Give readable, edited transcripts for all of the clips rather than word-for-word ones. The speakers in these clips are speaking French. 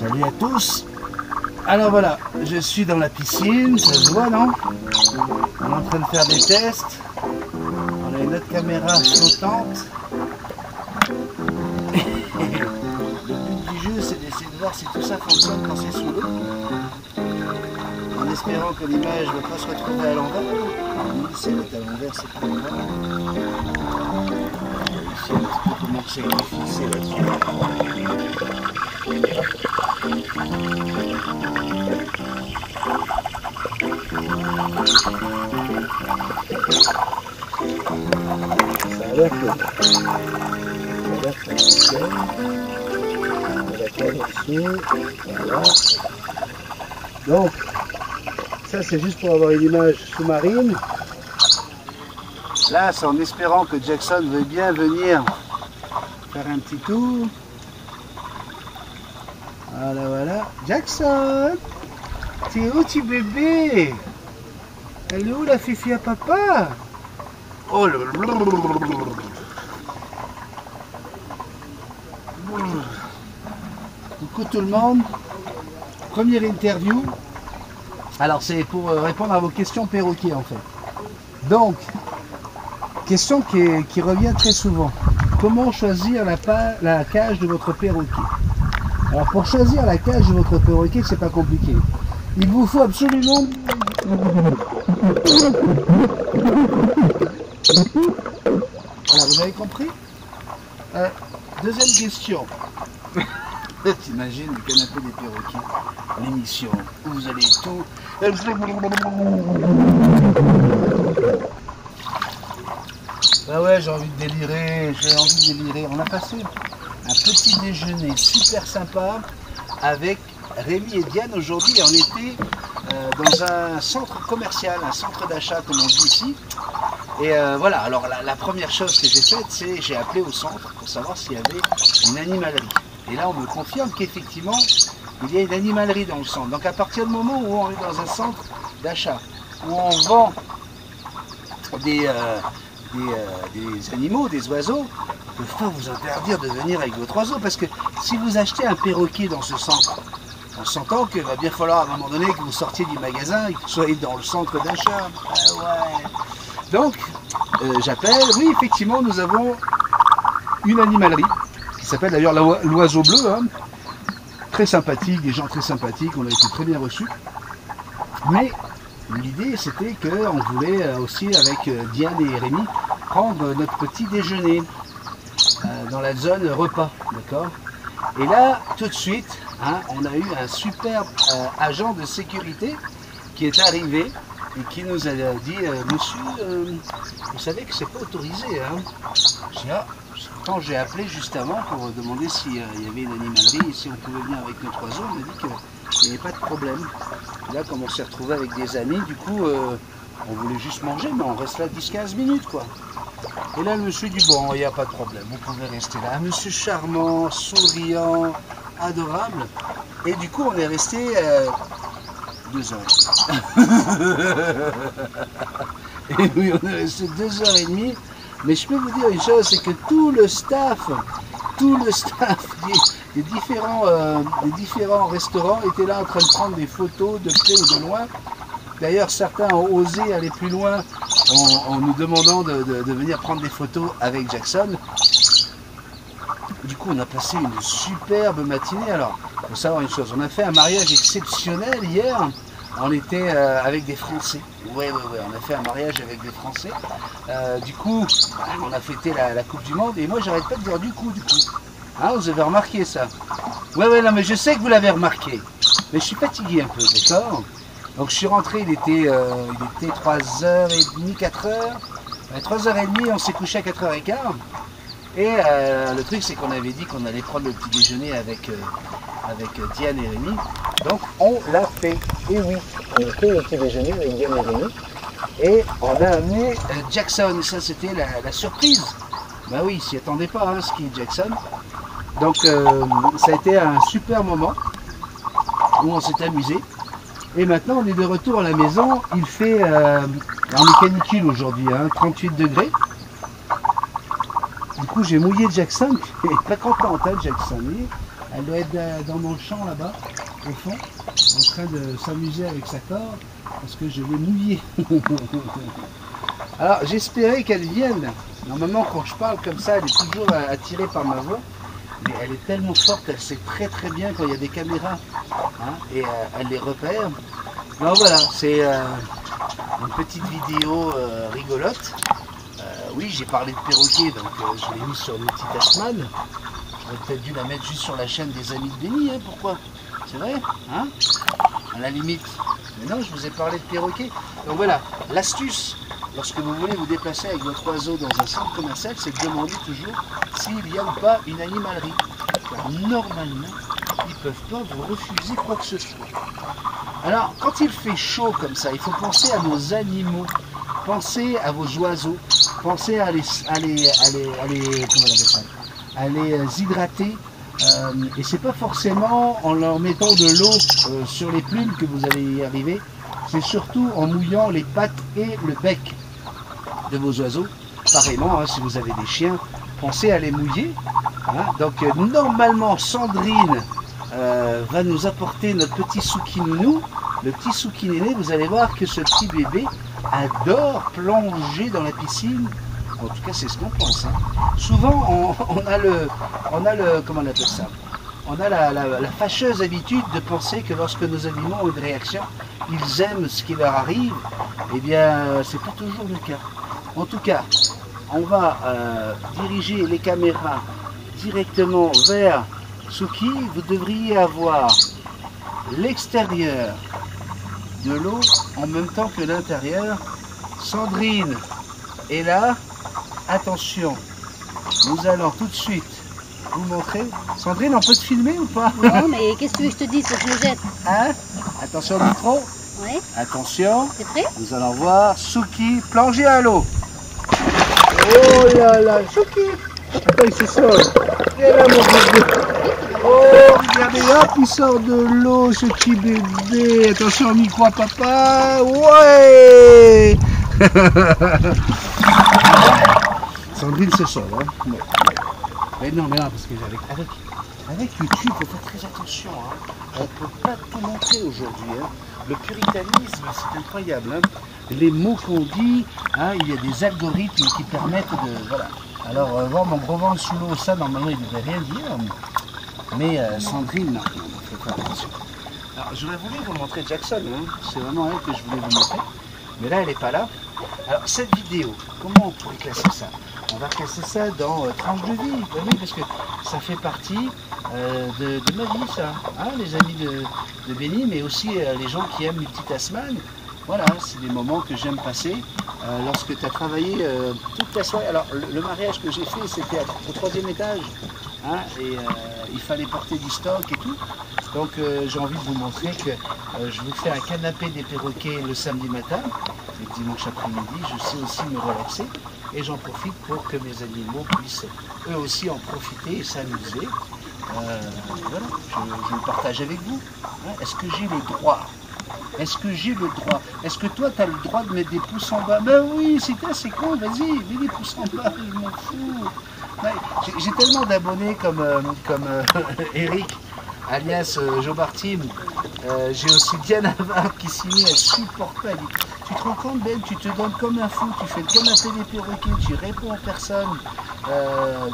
Salut à tous. Alors voilà, je suis dans la piscine, ça se voit non? On est en train de faire des tests. On a une autre caméra flottante. Le but du jeu, c'est d'essayer de voir si tout ça fonctionne quand c'est sous l'eau. En espérant que l'image ne va pas se retrouver à l'envers. Oui, si elle est à l'envers, c'est pas grave. On va vérifier un petit peu comment c'est fixé là-dessus. Ça a l'air que fonctionne. On va la caler dessus. Voilà. Donc, ça c'est juste pour avoir une image sous-marine. Là, c'est en espérant que Jackson veuille bien venir faire un petit tour. Voilà, voilà. Jackson! T'es où, petit bébé? Elle est où la fifi à papa? Oh le... Coucou tout le monde. Première interview. Alors c'est pour répondre à vos questions perroquets en fait. Donc, question qui revient très souvent. Comment choisir la cage de votre perroquet? Alors pour choisir la cage de votre perroquet, c'est pas compliqué. Il vous faut absolument... Voilà, vous avez compris? Deuxième question. T'imagines le canapé des perroquets, l'émission où vous allez tout... Bah ouais, j'ai envie de délirer, On a passé un petit déjeuner super sympa avec Rémi et Diane aujourd'hui. On était dans un centre commercial, un centre d'achat comme on dit ici. Et voilà, alors la première chose que j'ai faite, c'est j'ai appelé au centre pour savoir s'il y avait une animalerie. Et là, on me confirme qu'effectivement, il y a une animalerie dans le centre. Donc à partir du moment où on est dans un centre d'achat, où on vend des animaux, des oiseaux, on ne peut pas vous interdire de venir avec votre oiseau. Parce que si vous achetez un perroquet dans ce centre, on s'entend qu'il va bien falloir à un moment donné que vous sortiez du magasin et que vous soyez dans le centre d'achat. Ouais. Donc, j'appelle, oui, effectivement, nous avons une animalerie qui s'appelle d'ailleurs l'Oiseau Bleu. Hein. Très sympathique, des gens très sympathiques, on a été très bien reçus. Mais l'idée, c'était qu'on voulait aussi, avec Diane et Rémi, prendre notre petit déjeuner dans la zone repas, d'accord? Et là, tout de suite, hein, on a eu un superbe agent de sécurité qui est arrivé et qui nous a dit monsieur, vous savez que c'est pas autorisé. Hein. Quand j'ai appelé juste avant pour demander s'il y avait une animalerie et si on pouvait venir avec notre oiseau, on m'a dit qu'il n'y avait pas de problème. Et là, comme on s'est retrouvé avec des amis, du coup, on voulait juste manger, mais on reste là 10-15 minutes, quoi. Et là, le monsieur dit, bon, il n'y a pas de problème, vous pouvez rester là. Un monsieur charmant, souriant, adorable. Et du coup, on est resté 2 heures. Et oui, on est resté 2h30. Mais je peux vous dire une chose, c'est que tout le staff des différents restaurants était là en train de prendre des photos de près ou de loin. D'ailleurs, certains ont osé aller plus loin en nous demandant de venir prendre des photos avec Jackson. Du coup, on a passé une superbe matinée. Alors, il faut savoir une chose, on a fait un mariage exceptionnel hier. On était avec des Français. Ouais, on a fait un mariage avec des Français. Du coup, on a fêté la Coupe du Monde. Et moi, j'arrête pas de dire du coup. Hein, vous avez remarqué ça? Ouais, non, mais je sais que vous l'avez remarqué. Mais je suis fatigué un peu, d'accord? Donc, je suis rentré, il était 3h30, 4h. 3h30, on s'est couché à 4h15. Et le truc, c'est qu'on avait dit qu'on allait prendre le petit déjeuner avec Diane et Rémi. Donc on l'a fait. Et oui, on a fait le petit déjeuner avec Diane et Rémi. Et on a amené Jackson. Ça, c'était la surprise. Bah oui, il s'y attendait pas, hein, ski Jackson. Donc ça a été un super moment où on s'est amusé. Et maintenant, on est de retour à la maison. Il fait, on est canicule aujourd'hui, hein, 38 degrés. Du coup, j'ai mouillé Jackson. Il est très content, hein, Jackson. Elle doit être dans mon champ là-bas, au fond, en train de s'amuser avec sa corde, parce que je l'ai mouillée. Alors j'espérais qu'elle vienne. Normalement quand je parle comme ça, elle est toujours attirée par ma voix. Mais elle est tellement forte, elle sait très très bien quand il y a des caméras. Hein, et elle les repère. Donc voilà, c'est une petite vidéo rigolote. Oui, j'ai parlé de perroquet, donc je l'ai mis sur Multitasman. J'aurais peut-être dû la mettre juste sur la chaîne des amis de Béni, hein, pourquoi? C'est vrai, hein? À la limite. Mais non, je vous ai parlé de perroquet. Donc voilà, l'astuce, lorsque vous voulez vous déplacer avec votre oiseau dans un centre commercial, c'est de demander toujours s'il y a ou pas une animalerie. Car normalement, ils ne peuvent pas vous refuser quoi que ce soit. Alors, quand il fait chaud comme ça, il faut penser à nos animaux, pensez à vos oiseaux, pensez à les hydrater. Et c'est pas forcément en leur mettant de l'eau sur les plumes que vous allez y arriver, c'est surtout en mouillant les pattes et le bec de vos oiseaux. Pareillement, hein, si vous avez des chiens, pensez à les mouiller. Hein. Donc normalement, Sandrine va nous apporter notre petit Souki-Nounou. Le petit Souki-Néné, vous allez voir que ce petit bébé adore plonger dans la piscine. En tout cas, c'est ce qu'on pense. Hein. Souvent, on a le, comment on appelle ça? On a la fâcheuse habitude de penser que lorsque nos animaux ont une réaction, ils aiment ce qui leur arrive. Eh bien, c'est pas toujours le cas. En tout cas, on va diriger les caméras directement vers Souki. Vous devriez avoir l'extérieur de l'eau en même temps que l'intérieur. Sandrine est là. Attention, nous allons tout de suite vous montrer. Sandrine, on peut te filmer ou pas? Non, mais qu'est-ce que tu veux que je te dise? Faut que je me jette. Hein? Attention au micro. Oui. Attention. T'es prêt? Nous allons voir Souki plonger à l'eau. Oh là là, Souki! Attends, il se sort. Et là, mon bébé. Oh, regardez, hop, il sort de l'eau, ce petit bébé. Attention au micro à papa. Ouais! Sandrine se sauve, hein. Bon. Mais non, parce que avec YouTube, il faut faire très attention. Hein. On ne peut pas tout montrer aujourd'hui. Hein. Le puritanisme, c'est incroyable. Hein. Les mots qu'on dit, hein, il y a des algorithmes qui permettent de... Voilà. Alors, voir mon gros ventre sous l'eau, ça, normalement, il ne devrait rien dire. Mais Sandrine, non, il faut faire attention. Alors, j'aurais voulu vous montrer Jackson. Hein. C'est vraiment elle que je voulais vous montrer. Mais là, elle n'est pas là. Alors, cette vidéo, comment on pourrait classer ça? On va classer ça dans tranche de vie, oui, parce que ça fait partie de ma vie, ça. Hein, les amis de Béni, mais aussi les gens qui aiment Multitasman. Voilà, c'est des moments que j'aime passer lorsque tu as travaillé toute la soirée. Alors, le mariage que j'ai fait, c'était au 3e étage. Hein, et il fallait porter du stock et tout. Donc j'ai envie de vous montrer que je vous fais un canapé des perroquets le samedi matin. Et le dimanche après-midi, je sais aussi me relaxer. Et j'en profite pour que mes animaux puissent eux aussi en profiter et s'amuser. Voilà, je le partage avec vous. Hein, est-ce que j'ai le droit? Est-ce que j'ai le droit? Est-ce que toi, tu as le droit de mettre des pouces en bas? Ben oui, c'est con, vas-y, mets des pouces en bas, je m'en fous. J'ai tellement d'abonnés comme Eric, alias Joe Bartim. J'ai aussi Diane Havard qui s'y met, elle supporte pas. Elle dit, tu te rends compte, Ben, tu te donnes comme un fou, tu fais le canapé des perroquets, tu réponds aux personnes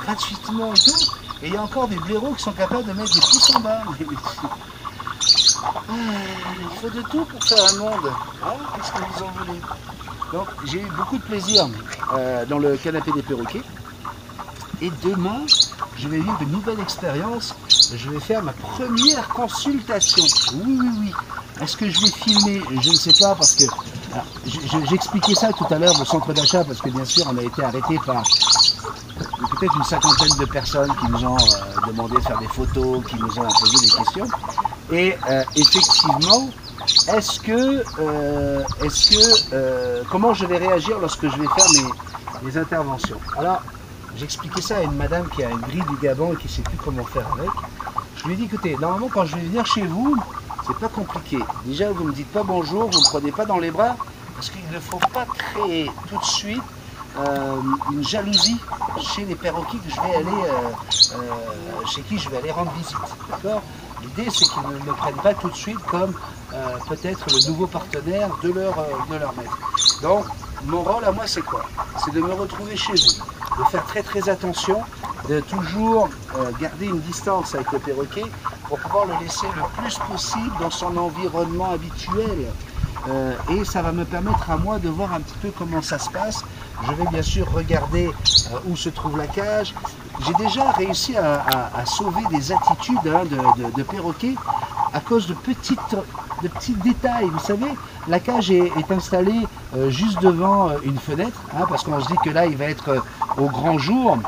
gratuitement et tout. Et il y a encore des blaireaux qui sont capables de mettre des pouces en bas. Il faut de tout pour faire un monde. Hein, qu'est-ce que vous en voulez? Donc j'ai eu beaucoup de plaisir dans le canapé des perroquets. Et demain, je vais vivre une nouvelle expérience. Je vais faire ma première consultation. Oui. Est-ce que je vais filmer? Je ne sais pas parce que... J'expliquais ça tout à l'heure au centre d'achat parce que bien sûr on a été arrêté par peut-être une 50aine de personnes qui nous ont demandé de faire des photos, qui nous ont posé des questions. Et effectivement, comment je vais réagir lorsque je vais faire mes interventions? Alors, j'expliquais ça à une madame qui a une grille du Gabon et qui ne sait plus comment faire avec. Je lui ai dit, écoutez, normalement quand je vais venir chez vous, c'est pas compliqué. Déjà, vous ne me dites pas bonjour, vous ne me prenez pas dans les bras, parce qu'il ne faut pas créer tout de suite une jalousie chez les perroquets que je vais aller, chez qui je vais aller rendre visite. D'accord ? L'idée, c'est qu'ils ne me prennent pas tout de suite comme peut-être le nouveau partenaire de leur maître. Donc, mon rôle à moi, c'est quoi? C'est de me retrouver chez eux, de faire très très attention, de toujours garder une distance avec le perroquet pour pouvoir le laisser le plus possible dans son environnement habituel. Et ça va me permettre à moi de voir un petit peu comment ça se passe. Je vais bien sûr regarder où se trouve la cage. J'ai déjà réussi à sauver des attitudes de perroquets à cause de petits détails. Vous savez, la cage est installée juste devant une fenêtre, parce qu'on se dit que là, il va être au grand jour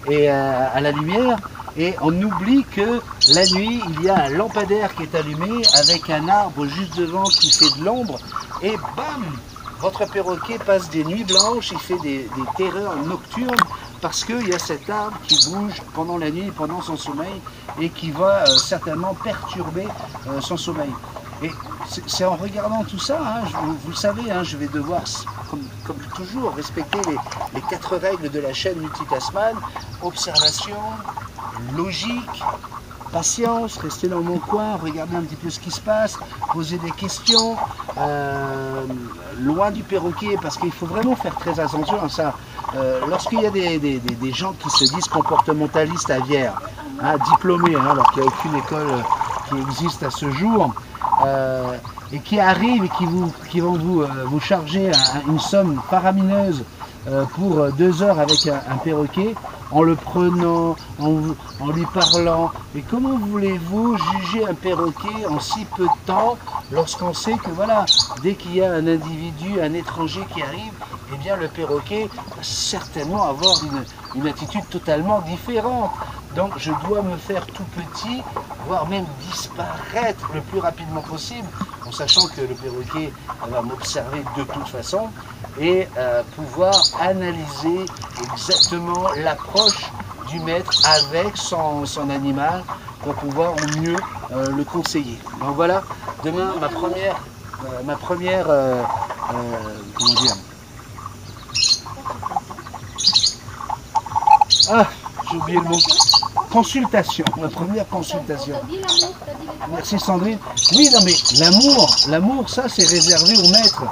et à la lumière. Et on oublie que la nuit, il y a un lampadaire qui est allumé avec un arbre juste devant qui fait de l'ombre. Et bam, votre perroquet passe des nuits blanches, il fait des terreurs nocturnes parce qu'il y a cet arbre qui bouge pendant la nuit, pendant son sommeil et qui va certainement perturber son sommeil. Et c'est en regardant tout ça, vous le savez, je vais devoir, comme toujours, respecter les 4 règles de la chaîne Multitasman: observation, logique, patience, rester dans mon coin, regarder un petit peu ce qui se passe, poser des questions, loin du perroquet, parce qu'il faut vraiment faire très attention à ça. Lorsqu'il y a des gens qui se disent comportementalistes à Vierre, diplômés, alors qu'il n'y a aucune école qui existe à ce jour, et qui arrivent et qui vont vous charger une somme faramineuse pour 2 heures avec un perroquet, en le prenant, en lui parlant. Et comment voulez-vous juger un perroquet en si peu de temps lorsqu'on sait que voilà, dès qu'il y a un individu, un étranger qui arrive, eh bien le perroquet va certainement avoir une attitude totalement différente. Donc je dois me faire tout petit, voire même disparaître le plus rapidement possible, en sachant que le perroquet va m'observer de toute façon, et pouvoir analyser exactement l'approche du maître avec son animal pour pouvoir au mieux le conseiller. Donc voilà, demain ma première comment dire, j'ai oublié le mot. Consultation, ma première consultation. Merci Sandrine. Oui, non mais l'amour, ça c'est réservé au maître.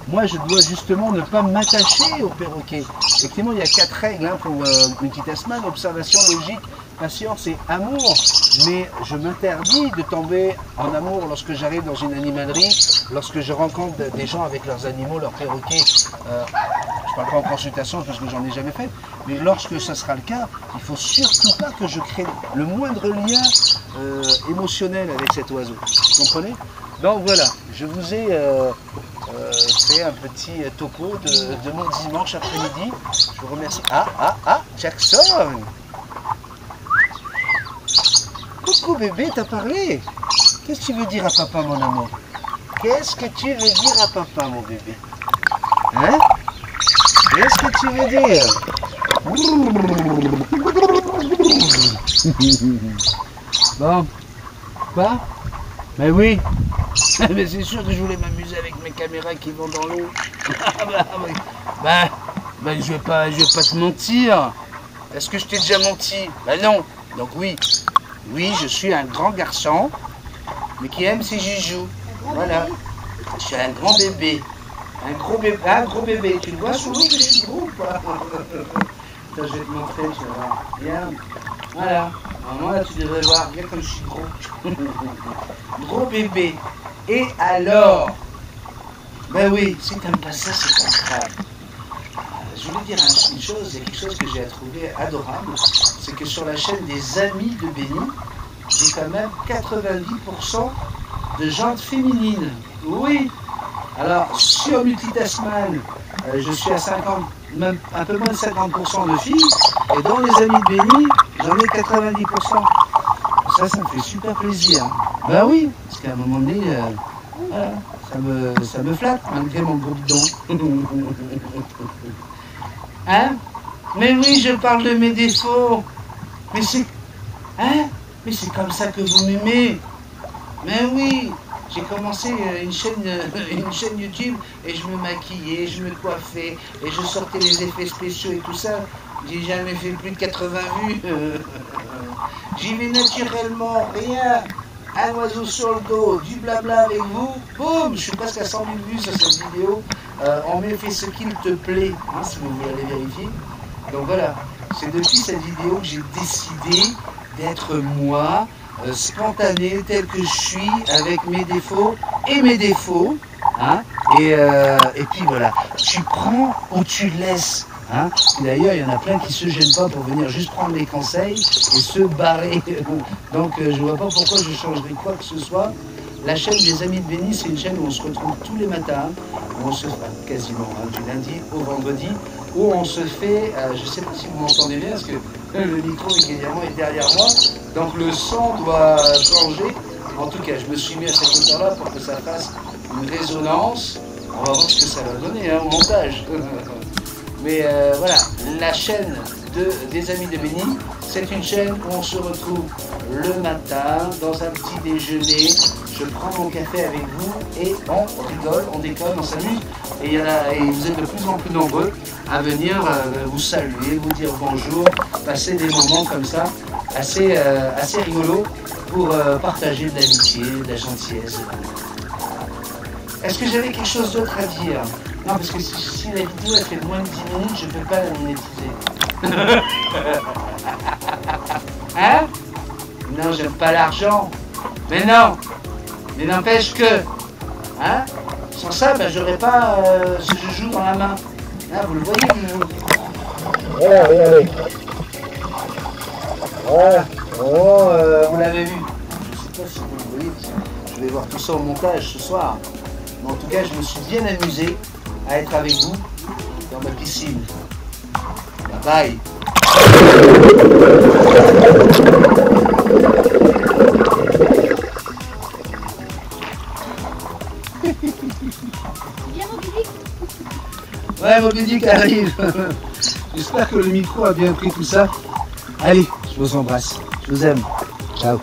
Moi, je dois justement ne pas m'attacher au perroquet. Effectivement, il y a 4 règles pour Multitasman: observation, logique, patience et amour. Mais je m'interdis de tomber en amour lorsque j'arrive dans une animalerie, lorsque je rencontre des gens avec leurs animaux, leurs perroquets. Je ne parle pas en consultation parce que j'en ai jamais fait, mais lorsque ça sera le cas, il ne faut surtout pas que je crée le moindre lien émotionnel avec cet oiseau. Vous comprenez? Donc voilà, je vous ai fait un petit topo de mon dimanche après-midi. Je vous remercie. Jackson! Coucou bébé, t'as parlé? Qu'est-ce que tu veux dire à papa, mon amour? Qu'est-ce que tu veux dire à papa, mon bébé? Hein? Qu'est-ce que tu veux dire? Bon, quoi? Mais oui, mais c'est sûr que je voulais m'amuser avec mes caméras qui vont dans l'eau. Je vais pas te mentir. Est-ce que je t'ai déjà menti? Non. Donc oui, je suis un grand garçon, mais qui aime ses joujoux. Voilà. Je suis un grand bébé. Un gros bébé. Tu le vois souvent que je suis gros ou pas? Je vais te montrer, tu vas voir. Regarde. Voilà. Normalement, là, tu devrais voir. Regarde comme je suis gros. Gros bébé. Et alors? Ben oui, si t'aimes pas ça, c'est pas grave. Je voulais dire une chose, il y a quelque chose que j'ai trouvé adorable, c'est que sur la chaîne des Amis de Béni, j'ai quand même 90% de jantes féminines. Oui. Alors, sur Multitasman, je suis à 50, même un peu moins de 50% de filles, et dans les Amis de Béni, j'en ai 90%. Ça me fait super plaisir. Ben oui, parce qu'à un moment donné, voilà, ça me flatte, malgré mon gros bidon. Hein? Mais oui, je parle de mes défauts. Mais c'est comme ça que vous m'aimez. Mais oui, J'ai commencé une chaîne YouTube et je me maquillais, je me coiffais et je sortais les effets spéciaux et tout ça. J'ai jamais fait plus de 80 vues. J'y vais naturellement, rien. Un oiseau sur le dos, du blabla avec vous, boum, je suis presque à 100 000 vues sur cette vidéo. On me fait ce qu'il te plaît, hein, si vous voulez aller vérifier. Donc voilà, c'est depuis cette vidéo que j'ai décidé d'être moi, spontané tel que je suis, avec mes défauts et mes défauts. Hein, et puis voilà, tu prends ou tu laisses. Hein. D'ailleurs, il y en a plein qui se gênent pas pour venir juste prendre les conseils et se barrer. Donc, je vois pas pourquoi je changerais quoi que ce soit. La chaîne des Amis de Béni, c'est une chaîne où on se retrouve tous les matins, où on se fait quasiment du lundi au vendredi, où on se fait, je sais pas si vous m'entendez bien, parce que le micro également est derrière moi, donc le son doit changer. En tout cas, je me suis mis à cette hauteur-là pour que ça fasse une résonance. On va voir ce que ça va donner hein, au montage. Mais voilà, la chaîne des Amis de Béni, c'est une chaîne où on se retrouve le matin, dans un petit déjeuner. Je prends mon café avec vous et on rigole, on déconne, on s'amuse. Et vous êtes de plus en plus nombreux à venir vous saluer, vous dire bonjour, passer des moments comme ça, assez rigolos pour partager de l'amitié, de la gentillesse. Est-ce que j'avais quelque chose d'autre à dire? Non, parce que si la vidéo elle fait moins de 10 minutes, je ne peux pas la monétiser. Hein? Non, j'aime pas l'argent. Mais non! Mais n'empêche que, hein? Sans ça, ben, j'aurais pas ce joujou dans la main. Hein, vous le voyez, vous? Voilà, regardez. Voilà. Oh, vous l'avez vu. Je sais pas si vous le voyez. Je vais voir tout ça au montage ce soir. Mais en tout cas, je me suis bien amusé à être avec vous dans ma piscine. Bye bye. Viens mon Bidic. Ouais, mon Bidic arrive. J'espère que le micro a bien pris tout ça. Allez, je vous embrasse. Je vous aime. Ciao.